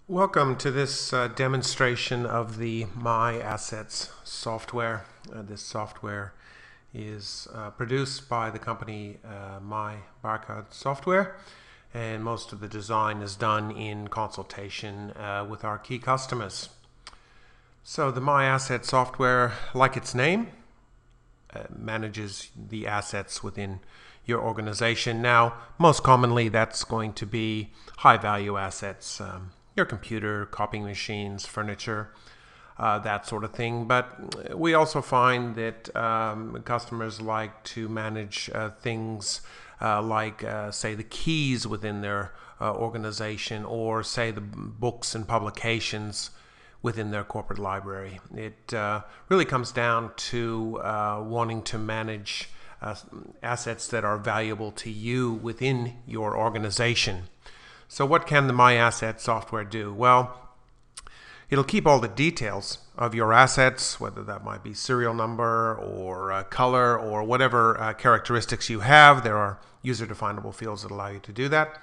Welcome to this demonstration of the My Assets software. This software is produced by the company My Barcode Software, and most of the design is done in consultation with our key customers. So the My Asset software, like its name, manages the assets within your organization. Now, most commonly that's going to be high value assets, your computer, copying machines, furniture, that sort of thing. But we also find that customers like to manage things like, say, the keys within their organization, or say the books and publications within their corporate library. It really comes down to wanting to manage assets that are valuable to you within your organization. So what can the My Asset software do? Well, it'll keep all the details of your assets, whether that might be serial number or color or whatever characteristics you have. There are user-definable fields that allow you to do that.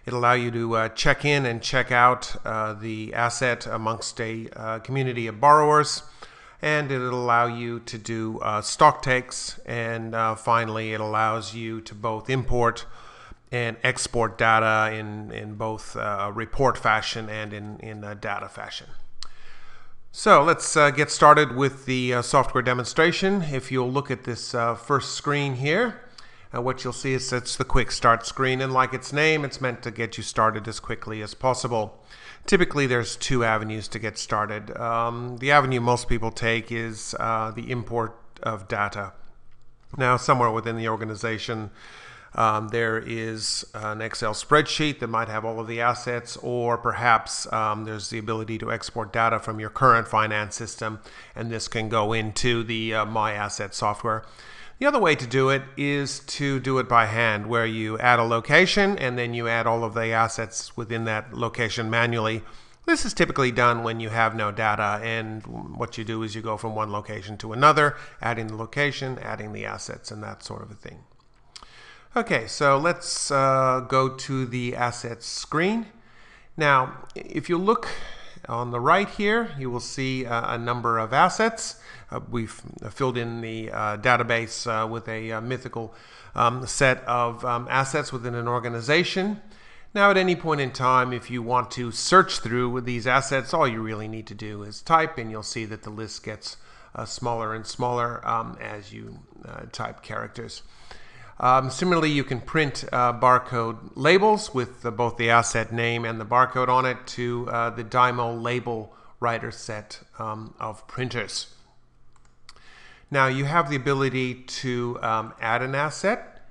It'll allow you to check in and check out the asset amongst a community of borrowers, and it'll allow you to do stock takes, and finally it allows you to both import and export data in both report fashion and in data fashion. So let's get started with the software demonstration. If you'll look at this first screen here, what you'll see is it's the quick start screen, and like its name, it's meant to get you started as quickly as possible. Typically there's two avenues to get started. The avenue most people take is the import of data. Now, somewhere within the organization there is an Excel spreadsheet that might have all of the assets, or perhaps there's the ability to export data from your current finance system, and this can go into the My Asset software. The other way to do it is to do it by hand, where you add a location and then you add all of the assets within that location manually. This is typically done when you have no data, and what you do is you go from one location to another, adding the location, adding the assets, and that sort of a thing. Okay, so let's go to the assets screen. Now, if you look on the right here, you will see a number of assets. We've filled in the database with a mythical set of assets within an organization. Now, at any point in time, if you want to search through these assets, all you really need to do is type, and you'll see that the list gets smaller and smaller as you type characters. Similarly, you can print barcode labels with both the asset name and the barcode on it to the Dymo label writer set of printers. Now, you have the ability to add an asset,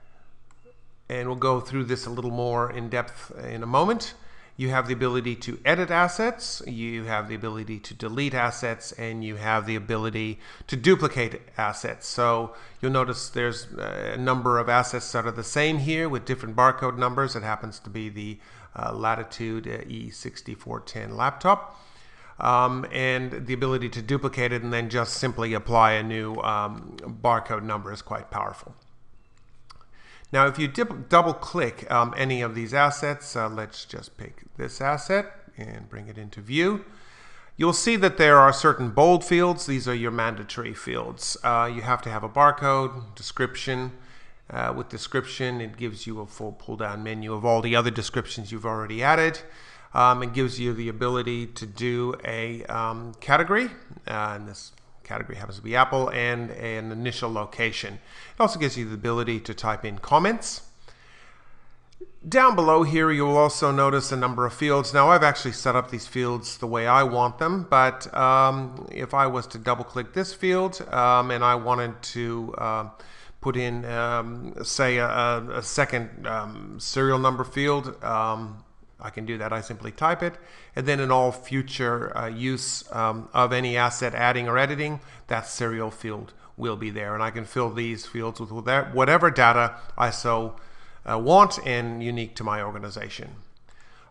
and we'll go through this a little more in depth in a moment. You have the ability to edit assets, you have the ability to delete assets, and you have the ability to duplicate assets. So you'll notice there's a number of assets that are the same here with different barcode numbers. It happens to be the Latitude E6410 laptop. And the ability to duplicate it and then just simply apply a new barcode number is quite powerful. Now, if you double click any of these assets, let's just pick this asset and bring it into view. You'll see that there are certain bold fields. These are your mandatory fields. You have to have a barcode, description. With description, it gives you a full pull-down menu of all the other descriptions you've already added. It gives you the ability to do a category, and this category happens to be Apple, and an initial location. It also gives you the ability to type in comments. Down below here, you will also notice a number of fields. Now, I've actually set up these fields the way I want them, but if I was to double click this field and I wanted to put in, say, a second serial number field, I can do that. I simply type it, and then in all future use of any asset adding or editing, that serial field will be there, and I can fill these fields with whatever data I so want and unique to my organization.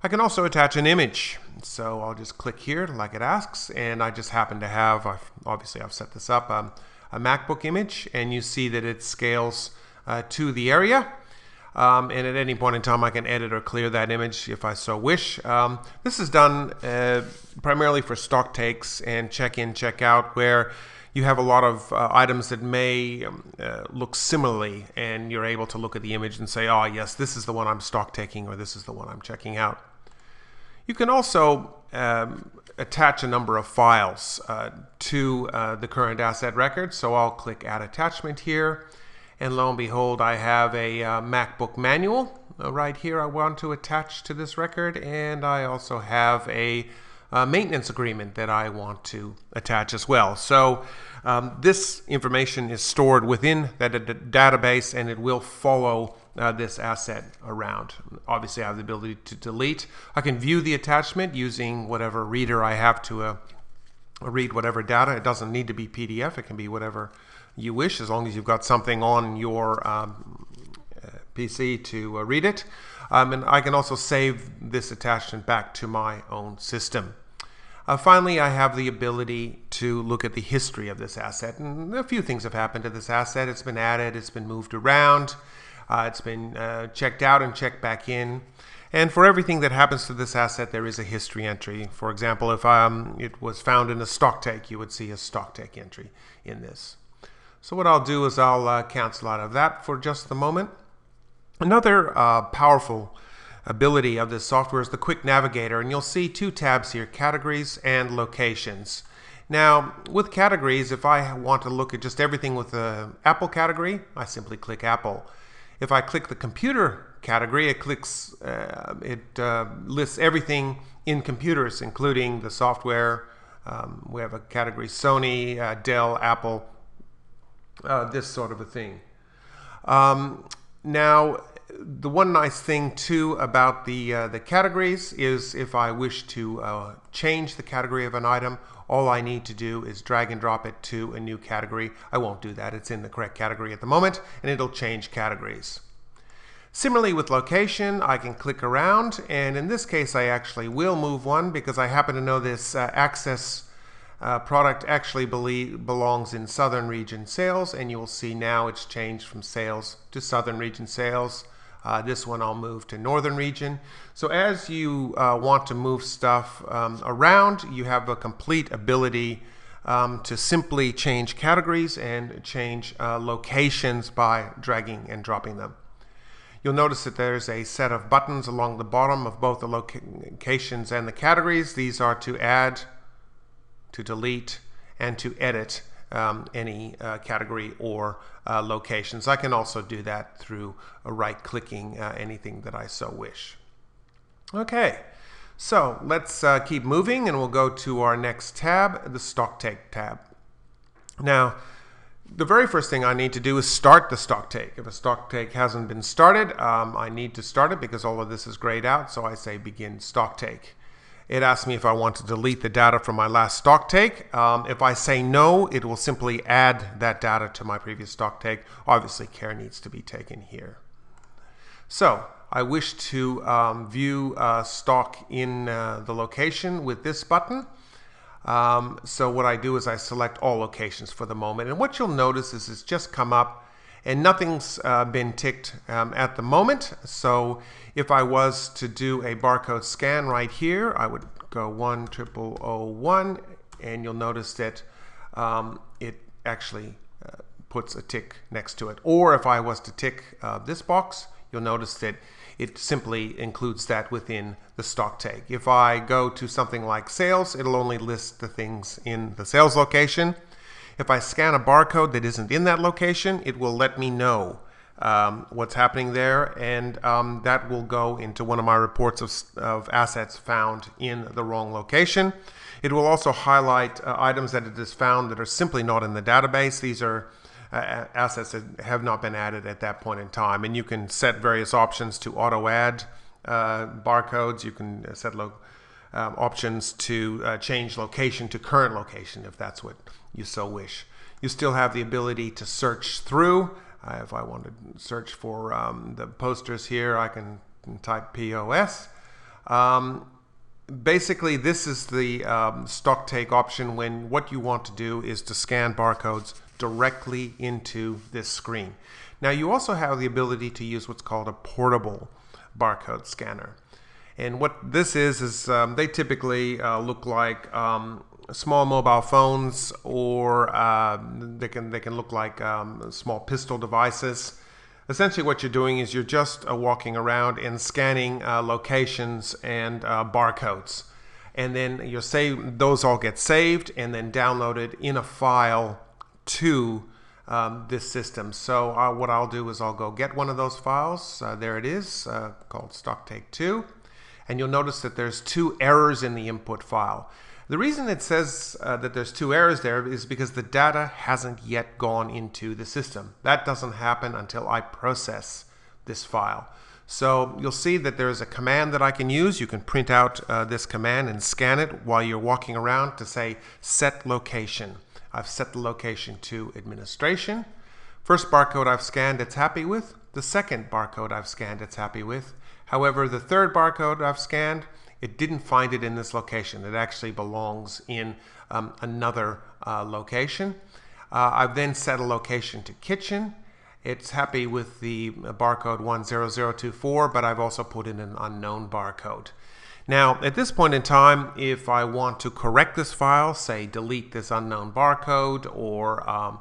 I can also attach an image, so I'll just click here like it asks, and I just happen to have, obviously I've set this up, a MacBook image, and you see that it scales to the area. and at any point in time I can edit or clear that image if I so wish. This is done primarily for stock takes and check in, check out, where you have a lot of items that may look similarly, and you're able to look at the image and say, oh yes, this is the one I'm stock taking, or this is the one I'm checking out. You can also attach a number of files to the current asset record. So I'll click Add Attachment here, and lo and behold, I have a MacBook manual right here I want to attach to this record, and I also have a maintenance agreement that I want to attach as well. So this information is stored within that database, and it will follow this asset around. Obviously, I have the ability to delete. I can view the attachment using whatever reader I have to read whatever data. It doesn't need to be PDF. It can be whatever you wish, as long as you've got something on your PC to read it. And I can also save this attachment back to my own system. Finally, I have the ability to look at the history of this asset. And a few things have happened to this asset. It's been added, it's been moved around, it's been checked out and checked back in. And for everything that happens to this asset, there is a history entry. For example, if it was found in a stock take, you would see a stock take entry in this. So what I'll do is I'll cancel out of that for just the moment. Another powerful ability of this software is the Quick Navigator, and you'll see two tabs here, Categories and Locations. Now, with categories, if I want to look at just everything with the Apple category, I simply click Apple. If I click the Computer category, it lists everything in computers, including the software. We have a category Sony, Dell, Apple, this sort of a thing. Now, the one nice thing too about the categories is if I wish to change the category of an item, all I need to do is drag and drop it to a new category. I won't do that. It's in the correct category at the moment, and it'll change categories. Similarly with location, I can click around, and in this case I actually will move one because I happen to know this Access product actually belongs in Southern Region Sales, and you will see now it's changed from Sales to Southern Region Sales. This one I'll move to Northern Region. So as you want to move stuff around, you have a complete ability to simply change categories and change locations by dragging and dropping them. You'll notice that there's a set of buttons along the bottom of both the locations and the categories. These are to add, to delete, and to edit any category or locations. I can also do that through right-clicking anything that I so wish. Okay, so let's keep moving, and we'll go to our next tab, the Stock Take tab. Now, the very first thing I need to do is start the stock take. If a stock take hasn't been started, I need to start it because all of this is grayed out, so I say Begin Stock Take. It asks me if I want to delete the data from my last stock take. If I say no, it will simply add that data to my previous stock take. Obviously, care needs to be taken here. So I wish to view stock in the location with this button. So what I do is I select all locations for the moment. And what you'll notice is it's just come up and nothing's been ticked at the moment. So if I was to do a barcode scan right here, I would go 10001, and you'll notice that it actually puts a tick next to it. Or if I was to tick this box, you'll notice that it simply includes that within the stock take. If I go to something like sales, it'll only list the things in the sales location. If I scan a barcode that isn't in that location, it will let me know what's happening there, and that will go into one of my reports of assets found in the wrong location. It will also highlight items that it has found that are simply not in the database. These are assets that have not been added at that point in time, and you can set various options to auto add barcodes. You can set options to change location to current location if that's what you so wish. You still have the ability to search through. If I want to search for the posters here, I can type POS. basically, this is the stock take option when what you want to do is to scan barcodes directly into this screen. Now, you also have the ability to use what's called a portable barcode scanner. And what this is they typically look like small mobile phones, or they can look like small pistol devices. Essentially what you're doing is you're just walking around and scanning locations and barcodes. And then those all get saved and then downloaded in a file to this system. So what I'll do is I'll go get one of those files. There it is, called StockTake2. And you'll notice that there's 2 errors in the input file. The reason it says that there's 2 errors there is because the data hasn't yet gone into the system. That doesn't happen until I process this file. So you'll see that there's a command that I can use. You can print out this command and scan it while you're walking around to say set location. I've set the location to administration. First barcode I've scanned it's happy with. The second barcode I've scanned it's happy with. However, the third barcode I've scanned, it didn't find it in this location. It actually belongs in another location. I've then set a location to kitchen. It's happy with the barcode 10024, but I've also put in an unknown barcode. Now, at this point in time, if I want to correct this file, say delete this unknown barcode, or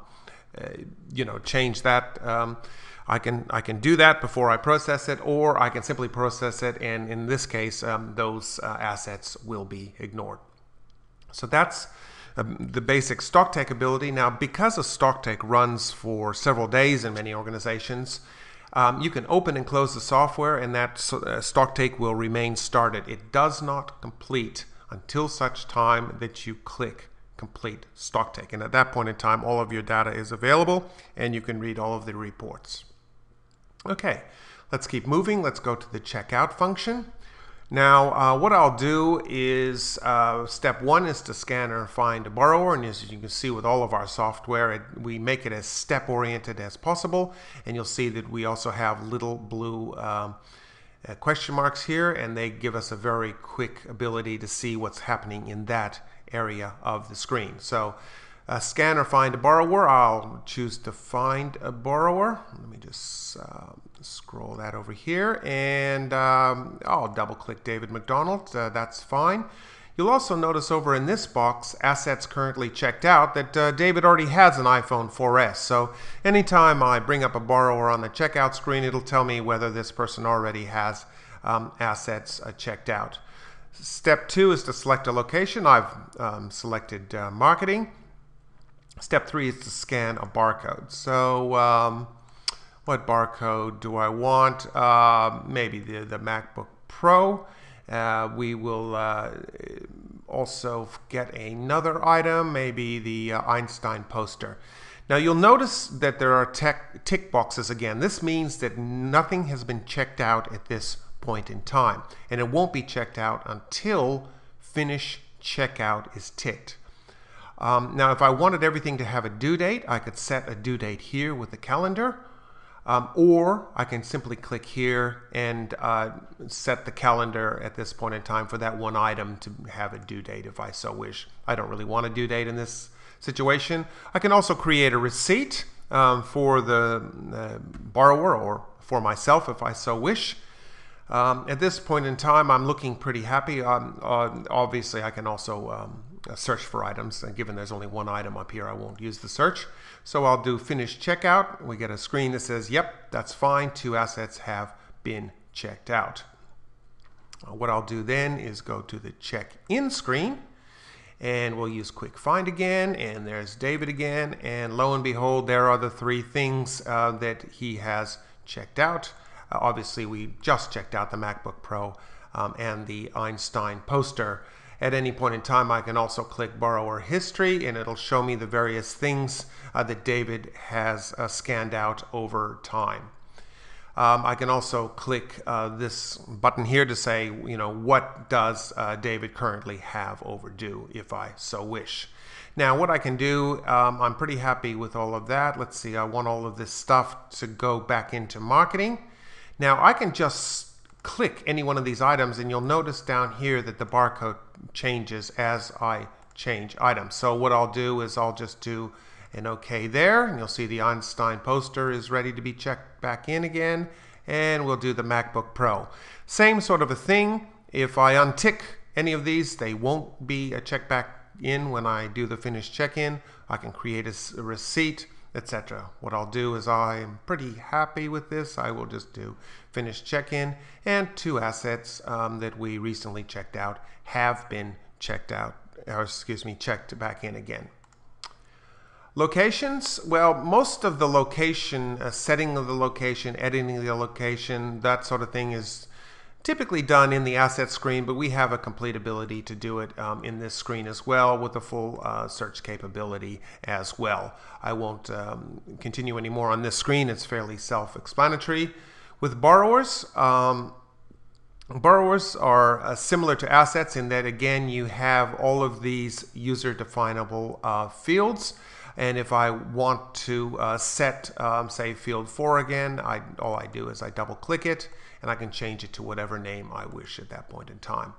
change that, I can do that before I process it, or I can simply process it, and in this case, those assets will be ignored. So that's the basic StockTake ability. Now, because a StockTake runs for several days in many organizations, you can open and close the software, and that StockTake will remain started. It does not complete until such time that you click Complete StockTake. And at that point in time, all of your data is available, and you can read all of the reports. Okay, let's keep moving. Let's go to the checkout function. Now, what I'll do is step 1 is to scan or find a borrower, and as you can see with all of our software, we make it as step-oriented as possible, and you'll see that we also have little blue question marks here, and they give us a very quick ability to see what's happening in that area of the screen. So scan or find a borrower. I'll choose to find a borrower. Let me just scroll that over here, and I'll double click David McDonald. That's fine. You'll also notice over in this box, assets currently checked out, that David already has an iPhone 4S. So anytime I bring up a borrower on the checkout screen, it'll tell me whether this person already has assets checked out. Step 2 is to select a location. I've selected marketing. Step 3 is to scan a barcode. So what barcode do I want? Maybe the MacBook Pro. We will also get another item, maybe the Einstein poster. Now you'll notice that there are tick boxes again. This means that nothing has been checked out at this point in time, and it won't be checked out until Finish Checkout is ticked. Now, if I wanted everything to have a due date, I could set a due date here with the calendar, or I can simply click here and set the calendar at this point in time for that one item to have a due date if I so wish. I don't really want a due date in this situation. I can also create a receipt for the borrower or for myself if I so wish. At this point in time, I'm looking pretty happy. Obviously, I can also search for items, and given there's only one item up here, I won't use the search. So I'll do Finish Checkout. We get a screen that says, yep, that's fine. 2 assets have been checked out. What I'll do then is go to the Check-in screen, and we'll use Quick Find again, and there's David again, and lo and behold, there are the 3 things that he has checked out. Obviously, we just checked out the MacBook Pro and the Einstein poster. At any point in time, I can also click Borrower History, and it'll show me the various things that David has scanned out over time. I can also click this button here to say, what does David currently have overdue, if I so wish. Now, what I can do, I'm pretty happy with all of that. Let's see, I want all of this stuff to go back into marketing. Now, I can just click any one of these items, and you'll notice down here that the barcode changes as I change items. So what I'll do is I'll just do an OK there, and you'll see the Einstein poster is ready to be checked back in again, and we'll do the MacBook Pro. Same sort of a thing. If I untick any of these, they won't be checked back in when I do the finish check-in. I can create a receipt, etc. What I'll do is I'm pretty happy with this. I will just do finish check-in, and 2 assets that we recently checked out have been checked out, or excuse me, checked back in again. Locations, well, most of the location, setting of the location, editing the location, that sort of thing is typically done in the asset screen, but we have a complete ability to do it in this screen as well, with a full search capability as well. I won't continue anymore on this screen. It's fairly self-explanatory. With borrowers, borrowers are similar to assets in that, again, you have all of these user-definable fields. And if I want to set, say, field 4 again, all I do is I double-click it, and I can change it to whatever name I wish at that point in time.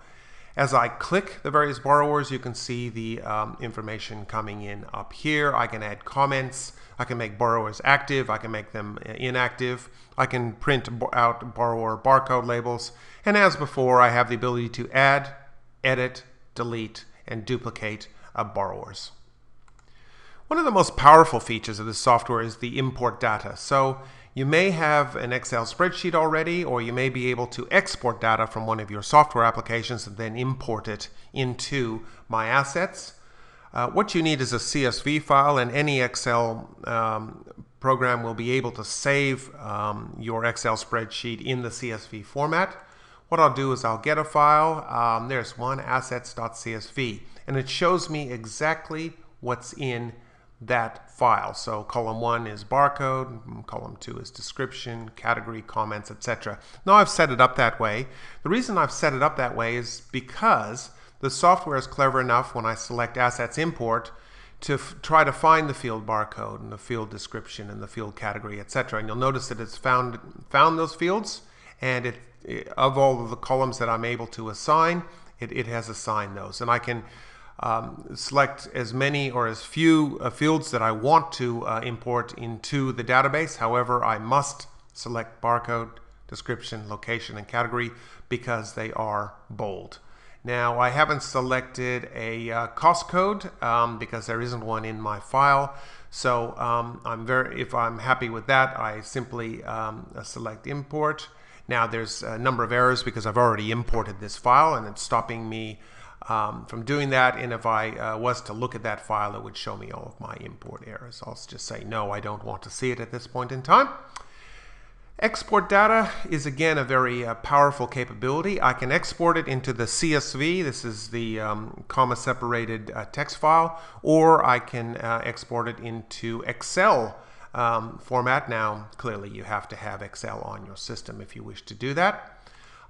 As I click the various borrowers, you can see the information coming in up here. I can add comments. I can make borrowers active. I can make them inactive. I can print out borrower barcode labels. And as before, I have the ability to add, edit, delete, and duplicate borrowers. One of the most powerful features of this software is the import data. So you may have an Excel spreadsheet already, or you may be able to export data from one of your software applications and then import it into My Assets. What you need is a CSV file, and any Excel program will be able to save your Excel spreadsheet in the CSV format. What I'll do is I'll get a file. There's one, assets.csv, and it shows me exactly what's in that file. So column 1 is barcode, column 2 is description, category, comments, etc. Now I've set it up that way. The reason I've set it up that way is because the software is clever enough when I select Assets Import to try to find the field barcode and the field description and the field category, etc. And you'll notice that it's found those fields, and of all of the columns that I'm able to assign, it has assigned those. And I can select as many or as few fields that I want to import into the database. However, I must select barcode, description, location, and category because they are bold. Now, I haven't selected a cost code because there isn't one in my file. So if I'm happy with that, I simply select import. Now, there's a number of errors because I've already imported this file, and it's stopping me from doing that. And if I was to look at that file, it would show me all of my import errors. I'll just say no, I don't want to see it at this point in time. Export data is again a very powerful capability. I can export it into the CSV. This is the comma separated text file, or I can export it into Excel format. Now, clearly you have to have Excel on your system if you wish to do that.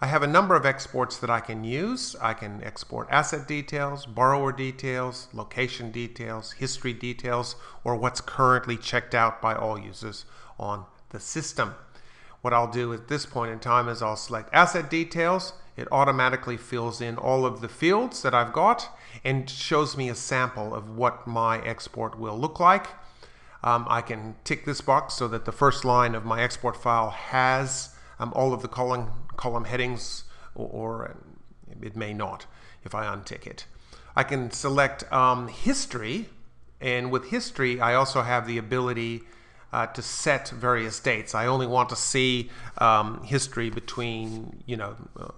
I have a number of exports that I can use. I can export asset details, borrower details, location details, history details, or what's currently checked out by all users on the system. What I'll do at this point in time is I'll select asset details. It automatically fills in all of the fields that I've got and shows me a sample of what my export will look like. I can tick this box so that the first line of my export file has all of the column headings, or it may not if I untick it. I can select history, and with history I also have the ability to set various dates. I only want to see history between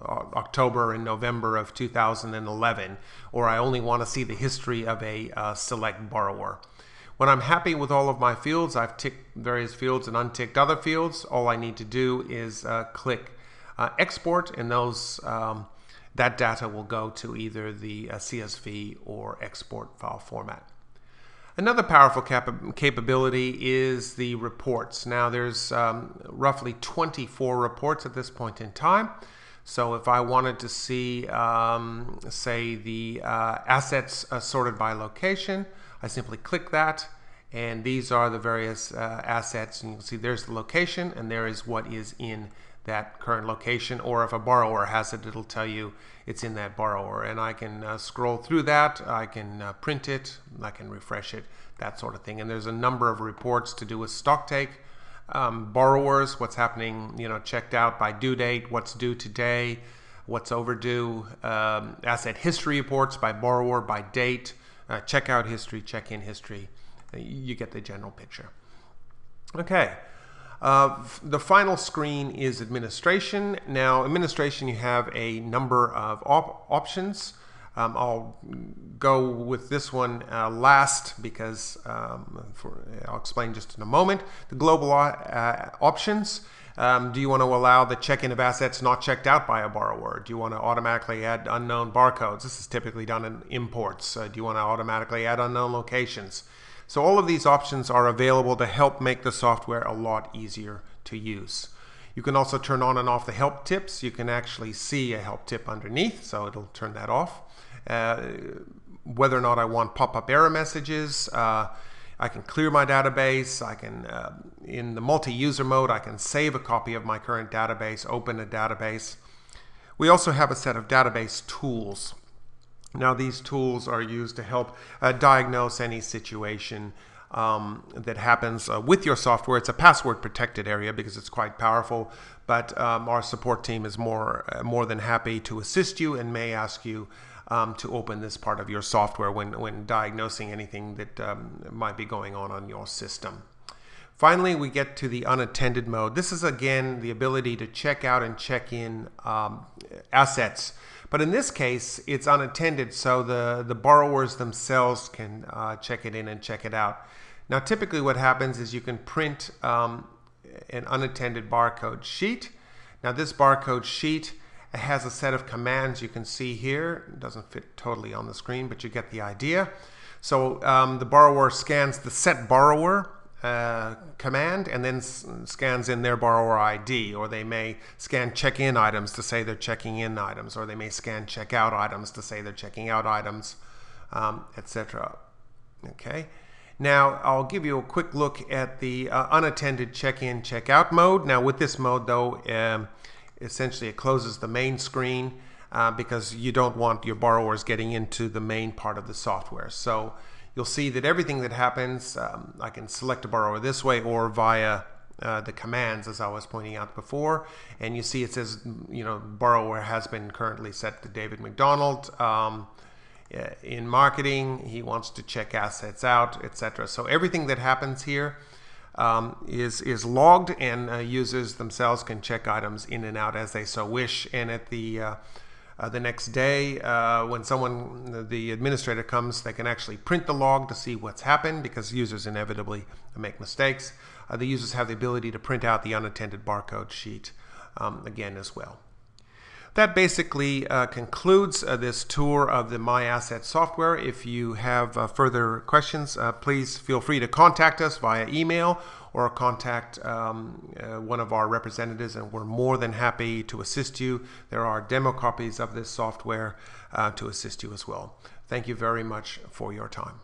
October and November of 2011, or I only want to see the history of a select borrower. When I'm happy with all of my fields, I've ticked various fields and unticked other fields. All I need to do is click export, and that data will go to either the CSV or export file format. Another powerful capability is the reports. Now there's roughly 24 reports at this point in time. So if I wanted to see, say, the assets sorted by location, I simply click that, and these are the various assets. And you can see there's the location, and there is what is in that current location, or if a borrower has it, it'll tell you it's in that borrower. And I can scroll through that, I can print it, I can refresh it, that sort of thing. And there's a number of reports to do with stocktake, borrowers, what's happening, checked out by due date, what's due today, what's overdue, asset history reports by borrower, by date, checkout history, check-in history. You get the general picture. Okay. The final screen is administration. Now, administration, you have a number of options. I'll go with this one last because I'll explain just in a moment. The global options. Do you want to allow the check-in of assets not checked out by a borrower? Do you want to automatically add unknown barcodes? This is typically done in imports. Do you want to automatically add unknown locations? So all of these options are available to help make the software a lot easier to use. You can also turn on and off the help tips. You can actually see a help tip underneath, so it'll turn that off. Whether or not I want pop-up error messages, I can clear my database. I can, in the multi-user mode, I can save a copy of my current database, open a database. We also have a set of database tools. Now, these tools are used to help diagnose any situation that happens with your software. It's a password protected area because it's quite powerful, but our support team is more than happy to assist you and may ask you to open this part of your software when diagnosing anything that might be going on your system. Finally, we get to the unattended mode. This is, again, the ability to check out and check in assets. But in this case, it's unattended, so the borrowers themselves can check it in and check it out. Now, typically what happens is you can print an unattended barcode sheet. Now, this barcode sheet has a set of commands you can see here. It doesn't fit totally on the screen, but you get the idea. So the borrower scans the set borrower command and then scans in their borrower ID, or they may scan check-in items to say they're checking in items, or they may scan check-out items to say they're checking out items, etc. Okay. Now, I'll give you a quick look at the unattended check-in, check-out mode. Now, with this mode, though, essentially it closes the main screen because you don't want your borrowers getting into the main part of the software. So you'll see that everything that happens, I can select a borrower this way or via the commands, as I was pointing out before. And you see it says, borrower has been currently set to David McDonald. In marketing, he wants to check assets out, etc. So everything that happens here is logged, and users themselves can check items in and out as they so wish. And at the next day, when the administrator comes, they can actually print the log to see what's happened, because users inevitably make mistakes. The users have the ability to print out the unattended barcode sheet again as well. That basically concludes this tour of the My Asset software. If you have further questions, please feel free to contact us via email or contact one of our representatives, and we're more than happy to assist you. There are demo copies of this software to assist you as well. Thank you very much for your time.